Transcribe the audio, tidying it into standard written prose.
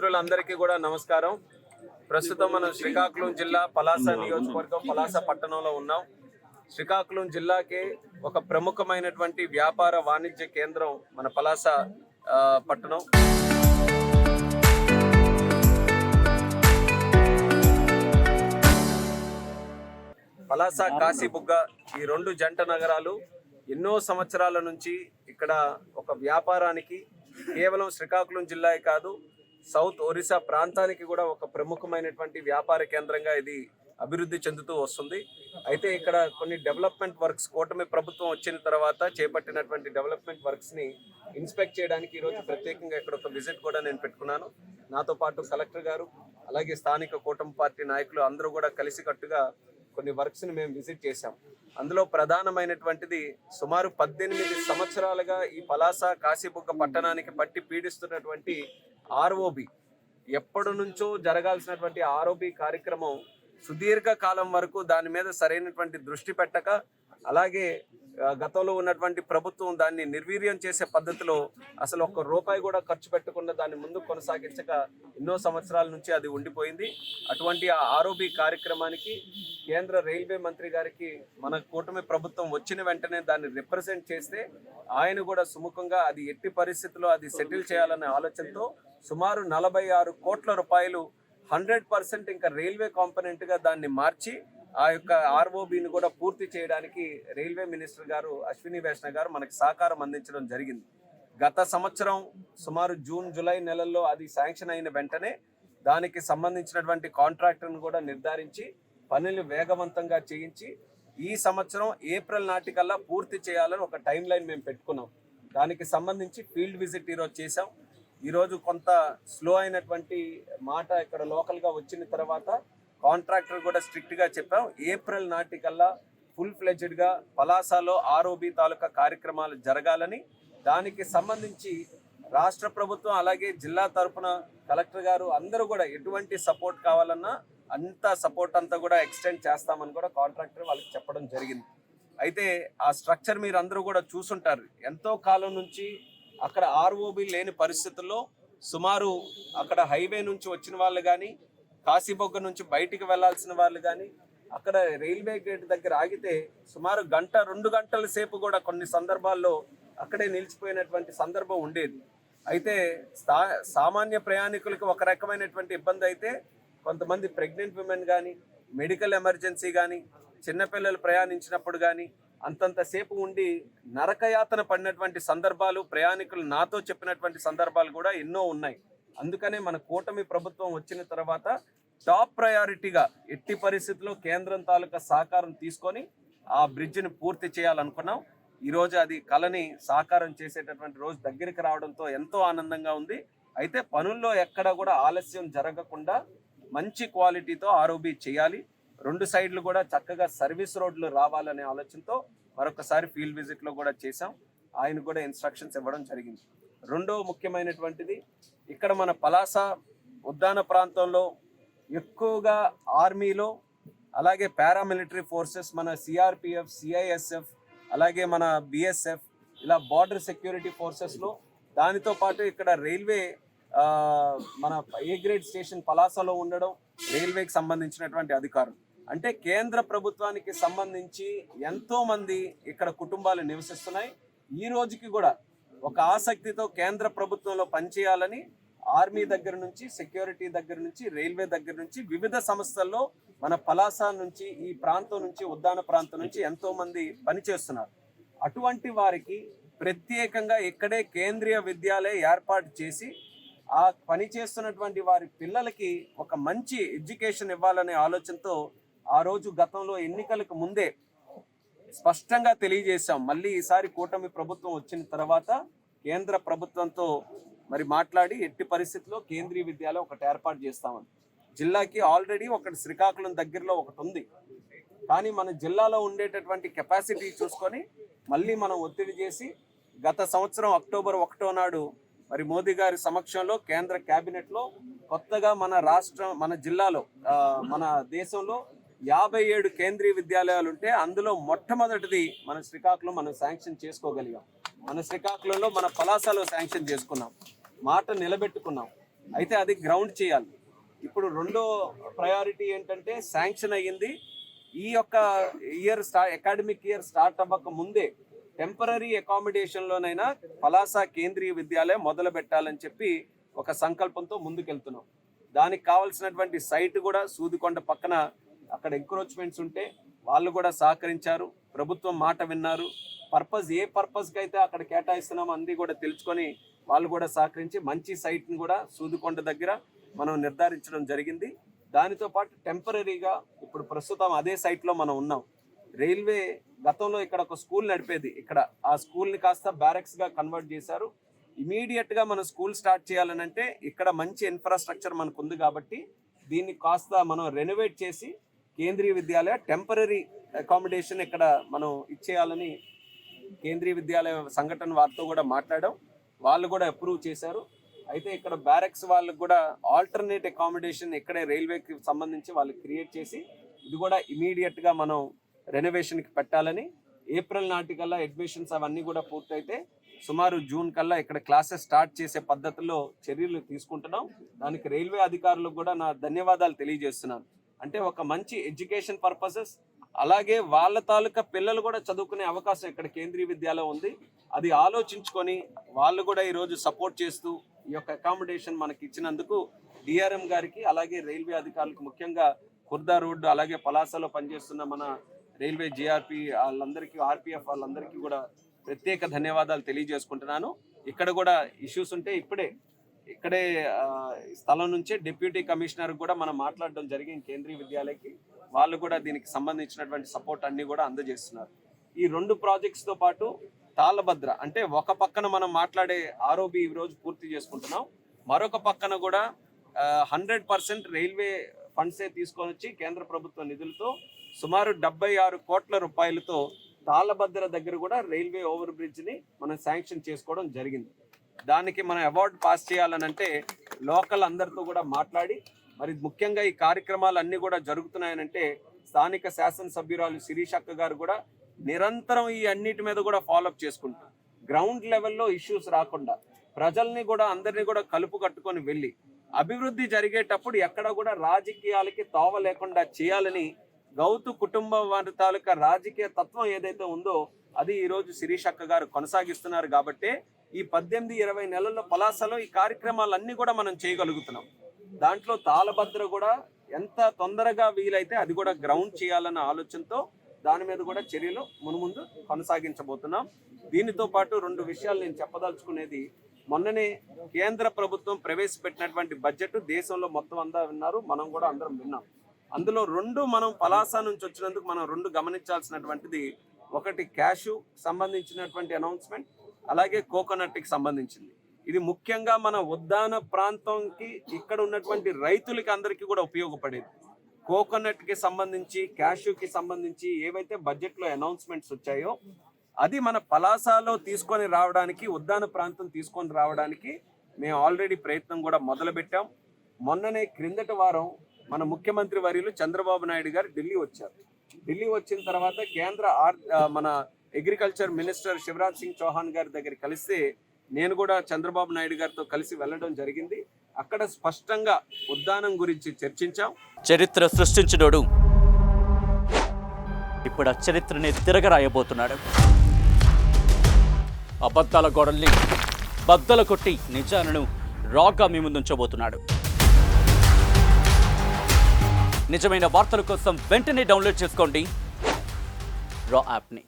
మిత్రులందరికీ కూడా నమస్కారం. ప్రస్తుతం మనం శ్రీకాకుళం జిల్లా పలాస నియోజకవర్గం పలాస పట్టణంలో ఉన్నాం. శ్రీకాకుళం జిల్లాకి ఒక ప్రముఖమైనటువంటి వ్యాపార వాణిజ్య కేంద్రం మన పలాస పట్టణం. పలాస కాశీబుగ్గ ఈ రెండు జంట నగరాలు ఎన్నో సంవత్సరాల నుంచి ఇక్కడ ఒక వ్యాపారానికి కేవలం శ్రీకాకుళం జిల్లా కాదు, సౌత్ ఒరిస్సా ప్రాంతానికి కూడా ఒక ప్రముఖమైనటువంటి వ్యాపార కేంద్రంగా ఇది అభివృద్ధి చెందుతూ వస్తుంది. అయితే ఇక్కడ కొన్ని డెవలప్మెంట్ వర్క్స్ కూటమి ప్రభుత్వం వచ్చిన తర్వాత చేపట్టినటువంటి డెవలప్మెంట్ వర్క్స్ని ఇన్స్పెక్ట్ చేయడానికి ఈరోజు ప్రత్యేకంగా ఇక్కడ ఒక విజిట్ కూడా నేను పెట్టుకున్నాను. నాతో పాటు కలెక్టర్ గారు అలాగే స్థానిక కూటమి పార్టీ నాయకులు అందరూ కూడా కలిసికట్టుగా కొన్ని వర్క్స్ని మేము విజిట్ చేశాం. అందులో ప్రధానమైనటువంటిది సుమారు 18 సంవత్సరాలుగా ఈ పలాస కాశీబుగ్గ పట్టణానికి పట్టి పీడిస్తున్నటువంటి ఆర్ఓబి, ఎప్పటి నుంచో జరగాల్సినటువంటి ఆర్ఓబి కార్యక్రమం సుదీర్ఘ కాలం వరకు దాని మీద సరైనటువంటి దృష్టి పెట్టక, అలాగే గతంలో ఉన్నటువంటి ప్రభుత్వం దాన్ని నిర్వీర్యం చేసే పద్ధతిలో అసలు ఒక్క రూపాయి కూడా ఖర్చు పెట్టకుండా దాన్ని ముందుకు కొనసాగించక ఎన్నో సంవత్సరాల నుంచి అది ఉండిపోయింది. అటువంటి ఆ ఆర్ఓబి కార్యక్రమానికి కేంద్ర రైల్వే మంత్రి గారికి మన కూటమి ప్రభుత్వం వచ్చిన వెంటనే దాన్ని రిప్రజెంట్ చేస్తే ఆయన కూడా సుముఖంగా అది ఎట్టి పరిస్థితుల్లో అది సెటిల్ చేయాలనే ఆలోచనతో సుమారు 46 కోట్ల రూపాయలు 100% ఇంకా రైల్వే కాంపోనెంట్గా దాన్ని మార్చి ఆ యొక్క ఆర్ఓబిని కూడా పూర్తి చేయడానికి రైల్వే మినిస్టర్ గారు అశ్విని వైష్ణవ్ గారు మనకి సహకారం అందించడం జరిగింది. గత సంవత్సరం సుమారు జూన్ జూలై నెలల్లో అది శాంక్షన్ అయిన వెంటనే దానికి సంబంధించినటువంటి కాంట్రాక్టర్ను కూడా నిర్ధారించి పనులు వేగవంతంగా చేయించి ఈ సంవత్సరం ఏప్రిల్ నాటికల్లా పూర్తి చేయాలని ఒక టైం లైన్ మేము పెట్టుకున్నాం. దానికి సంబంధించి ఫీల్డ్ విజిట్ ఈరోజు చేసాం. ఈరోజు కొంత స్లో అయినటువంటి మాట ఇక్కడ లోకల్గా వచ్చిన తర్వాత కాంట్రాక్టర్ కూడా స్ట్రిక్ట్గా చెప్పాం, ఏప్రిల్ నాటికల్లా ఫుల్ ఫ్లెడ్జ్డ్గా పలాసలో ఆర్ఓబి తాలూకా కార్యక్రమాలు జరగాలని. దానికి సంబంధించి రాష్ట్ర ప్రభుత్వం అలాగే జిల్లా తరఫున కలెక్టర్ గారు అందరూ కూడా ఎటువంటి సపోర్ట్ కావాలన్నా అంత సపోర్ట్ అంతా కూడా ఎక్స్టెండ్ చేస్తామని కూడా కాంట్రాక్టర్ వాళ్ళకి చెప్పడం జరిగింది. అయితే ఆ స్ట్రక్చర్ మీరు అందరూ కూడా చూసుంటారు. ఎంతో కాలం నుంచి అక్కడ ఆర్ఓబి లేని పరిస్థితుల్లో సుమారు అక్కడ హైవే నుంచి వచ్చిన వాళ్ళు కానీ, కాశీబొగ్గ నుంచి బయటికి వెళ్లాల్సిన వాళ్ళు కానీ అక్కడ రైల్వే గేట్ దగ్గర ఆగితే సుమారు 1-2 గంటల సేపు కూడా కొన్ని సందర్భాల్లో అక్కడే నిలిచిపోయినటువంటి సందర్భం ఉండేది. అయితే సామాన్య ప్రయాణికులకు ఒక రకమైనటువంటి ఇబ్బంది అయితే, కొంతమంది ప్రెగ్నెంట్ విమెన్ కానీ, మెడికల్ ఎమర్జెన్సీ కానీ, చిన్నపిల్లలు ప్రయాణించినప్పుడు కానీ అంతంతసేపు ఉండి నరకయాతన పడినటువంటి సందర్భాలు ప్రయాణికులు నాతో చెప్పినటువంటి సందర్భాలు కూడా ఎన్నో ఉన్నాయి. అందుకనే మన కూటమి ప్రభుత్వం వచ్చిన తర్వాత టాప్ ప్రయారిటీగా ఎట్టి పరిస్థితుల్లో కేంద్రం తాలూకా సహకారం తీసుకొని ఆ బ్రిడ్జిని పూర్తి చేయాలనుకున్నాం. ఈరోజు అది కళని సాకారం చేసేటటువంటి రోజు దగ్గరికి రావడంతో ఎంతో ఆనందంగా ఉంది. అయితే పనుల్లో ఎక్కడ కూడా ఆలస్యం జరగకుండా మంచి క్వాలిటీతో ఆర్ఓబి చేయాలి. 2 సైడ్లు కూడా చక్కగా సర్వీస్ రోడ్లు రావాలనే ఆలోచనతో మరొకసారి ఫీల్డ్ విజిట్లో కూడా చేశాం. ఆయన కూడా ఇన్స్ట్రక్షన్స్ ఇవ్వడం జరిగింది. రెండో ముఖ్యమైనటువంటిది, ఇక్కడ మన పలాస ఉద్యాన ప్రాంతంలో ఎక్కువగా ఆర్మీలో అలాగే పారామిలిటరీ ఫోర్సెస్, మన సిఆర్పిఎఫ్, సిఐఎస్ఎఫ్, అలాగే మన బిఎస్ఎఫ్, ఇలా బార్డర్ సెక్యూరిటీ ఫోర్సెస్లో, దానితో పాటు ఇక్కడ రైల్వే మన ఏ గ్రేడ్ స్టేషన్ పలాసలో ఉండడం, రైల్వేకి సంబంధించినటువంటి అధికారులు, అంటే కేంద్ర ప్రభుత్వానికి సంబంధించి ఎంతో మంది ఇక్కడ కుటుంబాలు నివసిస్తున్నాయి. ఈ రోజుకి కూడా ఒక ఆసక్తితో కేంద్ర ప్రభుత్వంలో పనిచేయాలని ఆర్మీ దగ్గర నుంచి, సెక్యూరిటీ దగ్గర నుంచి, రైల్వే దగ్గర నుంచి, వివిధ సంస్థల్లో మన పలాస నుంచి, ఈ ప్రాంతం నుంచి, ఉద్యాన ప్రాంతం నుంచి ఎంతో మంది పనిచేస్తున్నారు. అటువంటి వారికి ప్రత్యేకంగా ఇక్కడే కేంద్రీయ విద్యాలయం ఏర్పాటు చేసి ఆ పని చేస్తున్నటువంటి వారి పిల్లలకి ఒక మంచి ఎడ్యుకేషన్ ఇవ్వాలనే ఆలోచనతో ఆ రోజు గతంలో ఎన్నికలకు ముందే స్పష్టంగా తెలియజేశాం. మళ్ళీ ఈసారి కూటమి ప్రభుత్వం వచ్చిన తర్వాత కేంద్ర ప్రభుత్వంతో మరి మాట్లాడి ఎట్టి పరిస్థితుల్లో కేంద్రీయ విద్యాలయం ఒకటి ఏర్పాటు చేస్తామని. జిల్లాకి ఆల్రెడీ ఒకటి శ్రీకాకుళం దగ్గరలో ఒకటి ఉంది, కానీ మన జిల్లాలో ఉండేటటువంటి కెపాసిటీ చూసుకొని మళ్ళీ మనం ఒత్తిడి చేసి గత సంవత్సరం అక్టోబర్ 1వ నాడు మరి మోదీ గారి సమక్షంలో కేంద్ర కేబినెట్లో కొత్తగా మన రాష్ట్రం, మన జిల్లాలో, మన దేశంలో 57 కేంద్రీయ విద్యాలయాలు ఉంటే అందులో మొట్టమొదటిది మన శ్రీకాకుళం మనం శాంక్షన్ చేసుకోగలిగాం. మన శ్రీకాకుళంలో, మన పలాసలో శాంక్షన్ చేసుకున్నాం. మాట నిలబెట్టుకున్నాం. అయితే అది గ్రౌండ్ చేయాలి. ఇప్పుడు రెండో ప్రయారిటీ ఏంటంటే శాంక్షన్ అయ్యింది. ఈ యొక్క అకాడమిక్ ఇయర్ స్టార్ట్ అవ్వక ముందే టెంపరీ అకామిడేషన్లోనైనా పలాస కేంద్రీయ విద్యాలయం మొదలు పెట్టాలని చెప్పి ఒక సంకల్పంతో ముందుకెళ్తున్నాం. దానికి కావాల్సినటువంటి సైట్ కూడా సూదికొండ పక్కన అక్కడ ఎంక్రోచ్మెంట్స్ ఉంటే వాళ్ళు కూడా సహకరించారు. ప్రభుత్వం మాట విన్నారు. ఏ పర్పస్కి అయితే అక్కడ కేటాయిస్తున్నామో అన్నీ కూడా తెలుసుకొని వాళ్ళు కూడా సహకరించి మంచి సైట్ని కూడా సూదికొండ దగ్గర మనం నిర్ధారించడం జరిగింది. దానితో పాటు టెంపరీగా ఇప్పుడు ప్రస్తుతం అదే సైట్లో మనం ఉన్నాం. రైల్వే గతంలో ఇక్కడ ఒక స్కూల్ నడిపేది. ఇక్కడ ఆ స్కూల్ని కాస్త బ్యారక్స్గా కన్వర్ట్ చేశారు. ఇమీడియట్గా మనం స్కూల్ స్టార్ట్ చేయాలనంటే ఇక్కడ మంచి ఇన్ఫ్రాస్ట్రక్చర్ మనకు ఉంది కాబట్టి దీన్ని కాస్త మనం రెనోవేట్ చేసి కేంద్రీయ విద్యాలయ టెంపరీ అకామిడేషన్ ఇక్కడ మనం ఇచ్చేయాలని కేంద్రీయ విద్యాలయ సంఘటన వారితో కూడా మాట్లాడాం. వాళ్ళు కూడా అప్రూవ్ చేశారు. అయితే ఇక్కడ బ్యారక్స్ వాళ్ళకు కూడా ఆల్టర్నేట్ అకామిడేషన్ ఇక్కడే రైల్వేకి సంబంధించి వాళ్ళకి క్రియేట్ చేసి ఇది కూడా ఇమీడియట్గా మనం రెనోవేషన్కి పెట్టాలని, ఏప్రిల్ నాటికల్లా అడ్మిషన్స్ అవన్నీ కూడా పూర్తయితే సుమారు జూన్ కల్లా ఇక్కడ క్లాసెస్ స్టార్ట్ చేసే పద్ధతిలో చర్యలు తీసుకుంటున్నాం. దానికి రైల్వే అధికారులకు కూడా నా ధన్యవాదాలు తెలియజేస్తున్నాను. అంటే ఒక మంచి ఎడ్యుకేషన్ పర్పసెస్, అలాగే వాళ్ళ తాలూకా పిల్లలు కూడా చదువుకునే అవకాశం ఇక్కడ కేంద్రీయ విద్యాలయం ఉంది. అది ఆలోచించుకొని వాళ్ళు కూడా ఈరోజు సపోర్ట్ చేస్తూ ఈ యొక్క అకామిడేషన్ మనకి ఇచ్చినందుకు డిఆర్ఎం గారికి, అలాగే రైల్వే అధికారులకు, ముఖ్యంగా కుర్దా రోడ్డు అలాగే పలాసలో పనిచేస్తున్న మన రైల్వే జిఆర్పి వాళ్ళందరికీ, ఆర్పిఎఫ్ వాళ్ళందరికీ కూడా ప్రత్యేక ధన్యవాదాలు తెలియజేసుకుంటున్నాను. ఇక్కడ కూడా ఇష్యూస్ ఉంటే ఇక్కడే స్థలం నుంచే డిప్యూటీ కమిషనర్ కూడా మనం మాట్లాడడం జరిగింది కేంద్రీయ విద్యాలయకి. వాళ్ళు కూడా దీనికి సంబంధించినటువంటి సపోర్ట్ అన్ని కూడా అందజేస్తున్నారు. ఈ 2 ప్రాజెక్ట్స్తో పాటు తాళభద్ర అంటే ఒక పక్కన మనం మాట్లాడే ఆర్ఓబి ఈ రోజు పూర్తి చేసుకుంటున్నాం. మరొక పక్కన కూడా 100% రైల్వే ఫండ్సే తీసుకొని వచ్చి కేంద్ర ప్రభుత్వ నిధులతో సుమారు 76 కోట్ల రూపాయలతో తాళభద్ర దగ్గర కూడా రైల్వే ఓవర్ బ్రిడ్జ్ని మనం శాంక్షన్ చేసుకోవడం జరిగింది. దానికి మనం అవార్డు పాస్ చేయాలనంటే లోకల్ అందరితో కూడా మాట్లాడి, మరి ముఖ్యంగా ఈ కార్యక్రమాలు అన్నీ కూడా జరుగుతున్నాయనంటే స్థానిక శాసనసభ్యురాలు శిరీష్ అక్క గారు కూడా నిరంతరం ఈ అన్నిటి మీద కూడా ఫాలోఅప్ చేసుకుంటూ గ్రౌండ్ లెవెల్లో ఇష్యూస్ రాకుండా ప్రజల్ని కూడా అందరినీ కూడా కలుపు కట్టుకొని వెళ్ళి అభివృద్ధి జరిగేటప్పుడు ఎక్కడ కూడా రాజకీయాలకి తోవ లేకుండా చేయాలని గౌతు కుటుంబం వారి తాలూకా రాజకీయ తత్వం ఏదైతే ఉందో అది ఈరోజు శిరీష్ అక్క గారు కొనసాగిస్తున్నారు. కాబట్టి ఈ 18-20 నెలల్లో పలాసలో ఈ కార్యక్రమాలన్నీ కూడా మనం చేయగలుగుతున్నాం. దాంట్లో తాళభద్ర కూడా ఎంత తొందరగా వీలైతే అది కూడా గ్రౌండ్ చేయాలన్న ఆలోచనతో దాని మీద కూడా చర్యలు మునుముందు కొనసాగించబోతున్నాం. దీనితో పాటు 2 విషయాలు నేను చెప్పదలుచుకునేది. మొన్ననే కేంద్ర ప్రభుత్వం ప్రవేశపెట్టినటువంటి బడ్జెట్ దేశంలో మొత్తం అంతా విన్నారు, మనం కూడా అందరం విన్నాం. అందులో 2 మనం పలాస నుంచి వచ్చినందుకు మనం 2 గమనించాల్సినటువంటిది, ఒకటి క్యాషు సంబంధించినటువంటి అనౌన్స్మెంట్, అలాగే కోకోనట్కి సంబంధించింది. ఇది ముఖ్యంగా మన ఉద్యాన ప్రాంతంకి ఇక్కడ ఉన్నటువంటి రైతులకి అందరికీ కూడా ఉపయోగపడేది. కోకోనట్కి సంబంధించి, క్యాషుకి సంబంధించి ఏవైతే బడ్జెట్లో అనౌన్స్మెంట్స్ వచ్చాయో అది మన పలాసలో తీసుకొని రావడానికి, ఉద్యాన ప్రాంతం తీసుకొని రావడానికి మేము ఆల్రెడీ ప్రయత్నం కూడా మొదలుపెట్టాం. మొన్ననే క్రిందటి వారం మన ముఖ్యమంత్రి వర్యులు చంద్రబాబు నాయుడు గారు ఢిల్లీ వచ్చారు. ఢిల్లీ వచ్చిన తర్వాత కేంద్ర మన అగ్రికల్చర్ మినిస్టర్ శివరాజ్ సింగ్ చౌహాన్ గారి దగ్గర కలిస్తే నేను కూడా చంద్రబాబు నాయుడు గారితో కలిసి వెళ్ళడం జరిగింది. అక్కడ స్పష్టంగా ఉద్యానం గురించి చర్చించాం. చరిత్ర సృష్టించినోడు ఇప్పుడు ఆ చరిత్రని తిరగరాయబోతున్నాడు. అబద్ధాల గోడల్ని బద్దలు కొట్టి నిజాలను రాగా మీ ముందుంచబోతున్నాడు. నిజమైన వార్తల కోసం వెంటనే డౌన్లోడ్ చేసుకోండి రా యాప్ని.